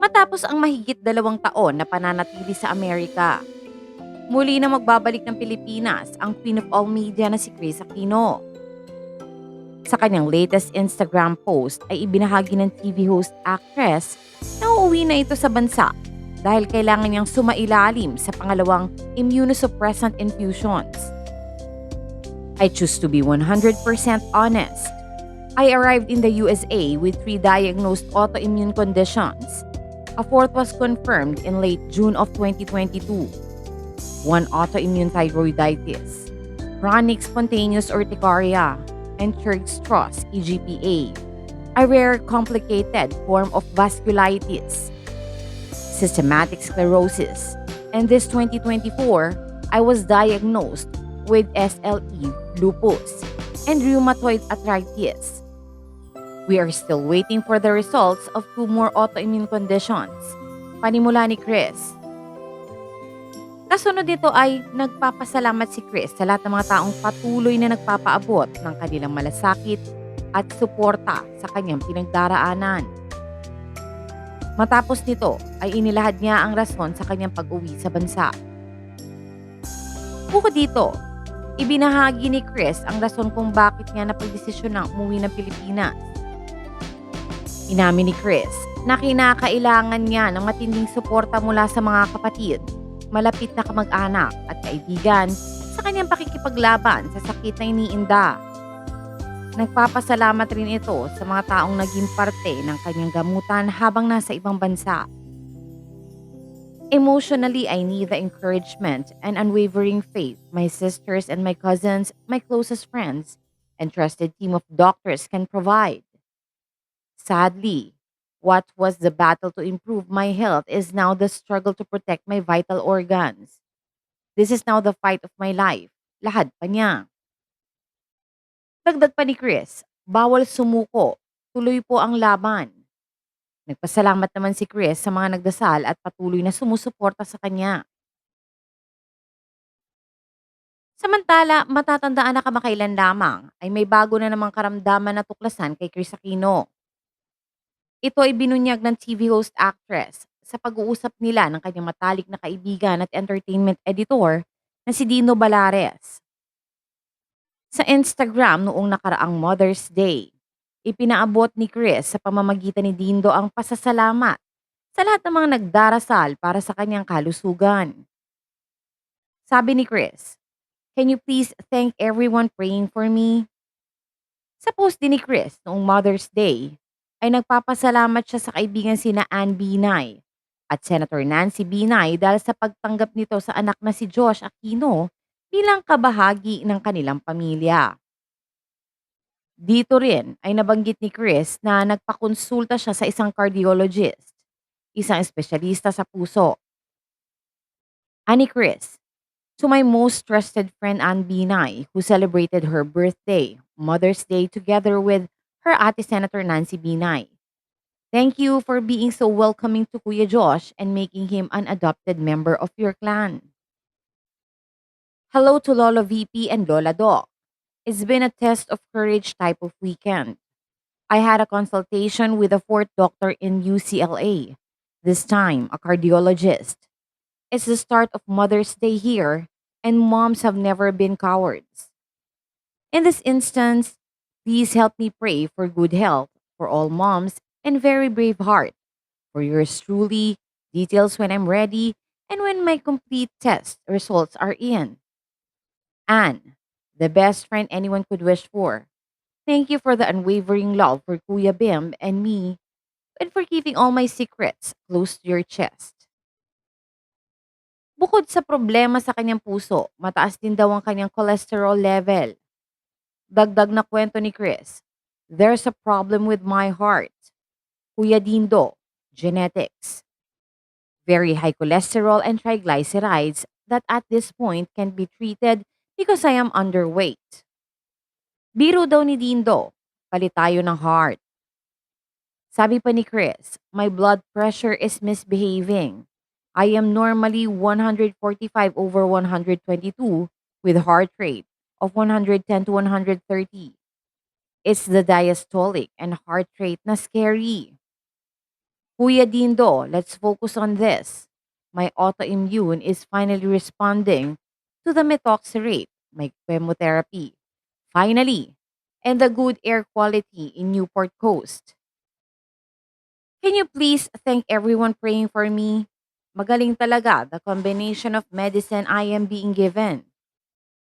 Matapos ang mahigit 2 taon na pananatili sa Amerika, muli na magbabalik ng Pilipinas ang Queen of All Media na si Chris Aquino. Sa kanyang latest Instagram post ay ibinahagi ng TV host actress na uuwi na ito sa bansa dahil kailangan niyang sumailalim sa pangalawang immunosuppressant infusions. I choose to be 100% honest. I arrived in the USA with 3 diagnosed autoimmune conditions. A fourth was confirmed in late June of 2022. One autoimmune thyroiditis, chronic spontaneous urticaria, and Churg-Strauss EGPA, a rare complicated form of vasculitis, systematic sclerosis, and this 2024, I was diagnosed with SLE, lupus, and rheumatoid arthritis. We are still waiting for the results of 2 more autoimmune conditions. Panimula ni Chris. Kasunod nito ay nagpapasalamat si Chris sa lahat ng mga taong patuloy na nagpapaabot ng kanilang malasakit at suporta sa kanyang pinagdaraanan. Matapos nito ay inilahad niya ang rason sa kanyang pag-uwi sa bansa. Bukod dito, ibinahagi ni Chris ang rason kung bakit niya napagdesisyon ng umuwi ng Pilipinas. Inamin ni Chris na kinakailangan niya ng matinding suporta mula sa mga kapatid, malapit na kamag-anak at kaibigan sa kanyang pakikipaglaban sa sakit na iniinda. Nagpapasalamat rin ito sa mga taong naging parte ng kanyang gamutan habang nasa ibang bansa. Emotionally, I need the encouragement and unwavering faith my sisters and my cousins, my closest friends, and trusted team of doctors can provide. Sadly, what was the battle to improve my health is now the struggle to protect my vital organs. This is now the fight of my life. Lahad pa niya. Dagdag pa ni Chris, bawal sumuko. Tuloy po ang laban. Nagpasalamat naman si Chris sa mga nagdasal at patuloy na sumusuporta sa kanya. Samantala, matatandaan na kamakailan lamang ay may bago na namang karamdaman na tuklasan kay Chris Aquino. Ito ay binunyag ng TV host actress sa pag-uusap nila ng kanyang matalik na kaibigan at entertainment editor na si Dino Balares. Sa Instagram noong nakaraang Mother's Day, ipinaabot ni Chris sa pamamagitan ni Dindo ang pasasalamat sa lahat ng mga nagdarasal para sa kanyang kalusugan. Sabi ni Chris, "Can you please thank everyone praying for me?" Sa post din ni Chris noong Mother's Day, ay nagpapasalamat siya sa kaibigan sina Ann Binay at Senator Nancy Binay dahil sa pagtanggap nito sa anak na si Josh Aquino bilang kabahagi ng kanilang pamilya. Dito rin ay nabanggit ni Chris na nagpakonsulta siya sa isang cardiologist, isang espesyalista sa puso. Ani Chris, to my most trusted friend Ann Binay who celebrated her birthday, Mother's Day together with her ate Senator Nancy Binay. Thank you for being so welcoming to Kuya Josh and making him an adopted member of your clan. Hello to Lolo VP and Lola Doc. It's been a test of courage type of weekend. I had a consultation with a fourth doctor in UCLA, this time a cardiologist. It's the start of Mother's Day here, and moms have never been cowards. In this instance, please help me pray for good health for all moms and very brave heart. For yours truly, details when I'm ready and when my complete test results are in. Anne, the best friend anyone could wish for. Thank you for the unwavering love for Kuya Bim and me and for keeping all my secrets close to your chest. Bukod sa problema sa kanyang puso, mataas din daw ang kanyang cholesterol level. Dagdag na kwento ni Chris, there's a problem with my heart. Kuya Dindo, genetics. Very high cholesterol and triglycerides that at this point can be treated because I am underweight. Biro daw ni Dindo, palit tayo ng heart. Sabi pa ni Chris, my blood pressure is misbehaving. I am normally 145 over 122 with heart rate of 110 to 130. It's the diastolic and heart rate na scary. Kuya Dindo, let's focus on this. My autoimmune is finally responding to the methoxyrate, my chemotherapy. Finally, and the good air quality in Newport Coast. Can you please thank everyone praying for me? Magaling talaga the combination of medicine I am being given.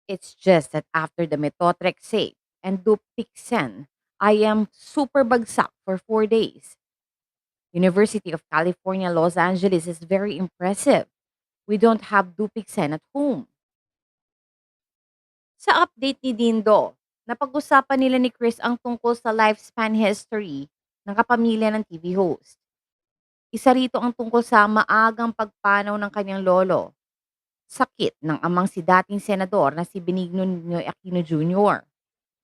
It's just that after the methotrexate and Dupixent, I am super bagsak for 4 days. University of California, Los Angeles is very impressive. We don't have Dupixent at home. Sa update ni Dindo, napag-usapan nila ni Chris ang tungkol sa lifespan history ng kapamilya ng TV host. Isa rito ang tungkol sa maagang pagpanaw ng kanyang lolo, sakit ng amang si dating senador na si Benigno Noynoy Aquino Jr.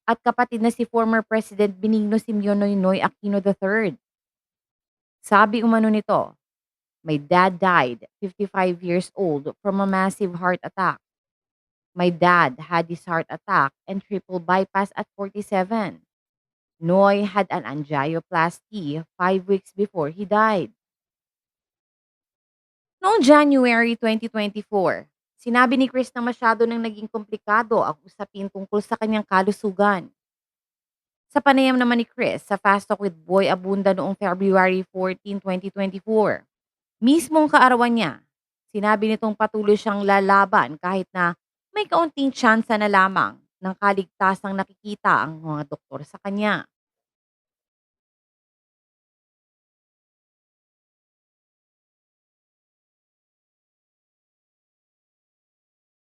at kapatid na si former President Benigno Simeon Noynoy Aquino III. Sabi umano nito, my dad died 55 years old from a massive heart attack. My dad had his heart attack and triple bypass at 47. Noy had an angioplasty 5 weeks before he died. Noong January 2024, sinabi ni Chris na masyado nang naging komplikado ang usapin tungkol sa kanyang kalusugan. Sa panayam naman ni Chris sa Fast Talk with Boy Abunda noong February 14, 2024, mismong kaarawan niya, sinabi nitong patuloy siyang lalaban kahit na may kaunting tsansa na lamang ng kaligtasang nakikita ang mga doktor sa kanya.